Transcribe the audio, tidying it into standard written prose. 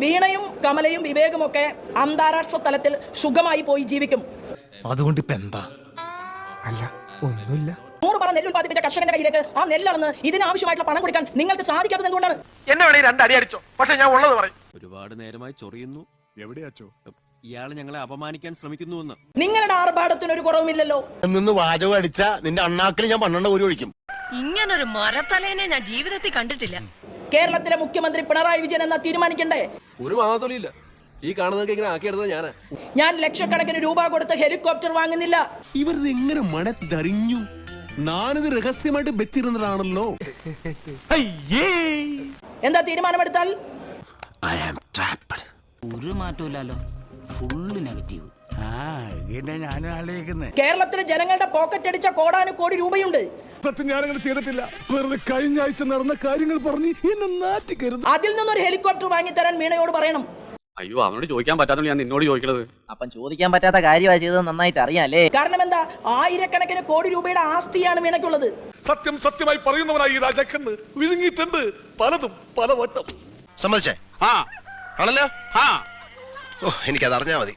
വീണയും കമലയും വിവേകും ഒക്കെ അന്താരാഷ്ട്ര തലത്തിൽ സുഖമായി പോയി ജീവിക്കും. അതുകൊണ്ട് ഇപ്പൊ എന്താ? അല്ല ഒന്നുമില്ല. 100 പറ നെല്ല് ഉൽപ്പാദിപ്പിച്ച കർഷകന്റെ കയ്യിലേക്ക് ആ നെല്ലളന്ന് ഇതിനാവശ്യമായിട്ടുള്ള പണം കൊടുക്കാൻ നിങ്ങൾക്ക് സാധിക്കാത്തത് എന്തുകൊണ്ടാണ്? എന്നെ വേണേ 2 അടി അടിച്ചോ, പക്ഷെ ഞാൻ ഉള്ളത് പറയും. ഒരുപാട് നേരമായി ചൊറിയുന്നു. എവിടെയാച്ചോ? ഇയാള് ഞങ്ങളെ അപമാനിക്കാൻ ശ്രമിക്കുന്നുവെന്ന്. നിങ്ങളുടെ ആർഭാടത്തിന് ഒരു കുറവുമില്ലല്ലോ. നിന്ന് വാചകം അടിച്ച നിന്റെ അണ്ണാക്കിൽ ഞാൻ 12 ഒരു ഒഴിക്കും. ഇങ്ങനൊരു മരത്തലേനെ ഞാൻ ജീവിതത്തിൽ കണ്ടിട്ടില്ല. കേരളത്തിലെ മുഖ്യമന്ത്രി പിണറായി വിജയൻ എന്നാ തീരുമാനിക്കണ്ടേ? ഒരു മാതൊലിയില്ല. ഈ കാണുന്നതൊക്കെ ഇങ്ങനെ ആക്കിയെടുത്തത് ഞാനാ. ഞാൻ ലക്ഷക്കണക്കിന് രൂപ കൊടുത്ത് ഹെലികോപ്റ്റർ വാങ്ങുന്നില്ല. ഇവരിത് എങ്ങനെ മണത്തറിഞ്ഞു? ഞാനിത് രഹസ്യമായിട്ട് വെച്ചിരുന്നതാണല്ലോ. എന്താ തീരുമാനമെടുത്താൽ? ഒരു മാറ്റമില്ലല്ലോ, ഫുള്ള് നെഗറ്റീവ്. കേരളത്തിലെ ജനങ്ങളുടെ പോക്കറ്റ് അടിച്ച കോടാനുകോടി രൂപയുണ്ട്. സത്യം ഞാനങ്ങനെ ചെയ്തിട്ടില്ല. വെറുതെ കഴിഞ്ഞ ആഴ്ച നടന്ന കാര്യങ്ങൾ പറഞ്ഞ് എന്നെ നാറ്റിക്കരുത്. അതിൽ നിന്നൊരു ഹെലികോപ്റ്റർ വാങ്ങിത്തരാൻ വീണയോട് പറയണം. അയ്യോ, അവനോട് ചോദിക്കാൻ പറ്റാത്ത ഞാൻ നിന്നോട് ചോദിക്കണത്. അപ്പം ചോദിക്കാൻ പറ്റാത്ത കാര്യമാണ് ചെയ്തത് നന്നായിട്ട് അറിയാലേ. കാരണം എന്താ, ആയിരക്കണക്കിന് കോടി രൂപയുടെ ആസ്തിയാണ് വീണയ്ക്കുള്ളത്. സത്യം സത്യമായി പറയുന്നവനായി ഈ രാജാക്കന്ന് വിഴുങ്ങിയിട്ടുണ്ട് പലതും പലവട്ടം. സമ്മതിച്ചേ? ആണല്ലോ. എനിക്കത് അറിഞ്ഞാ മതി.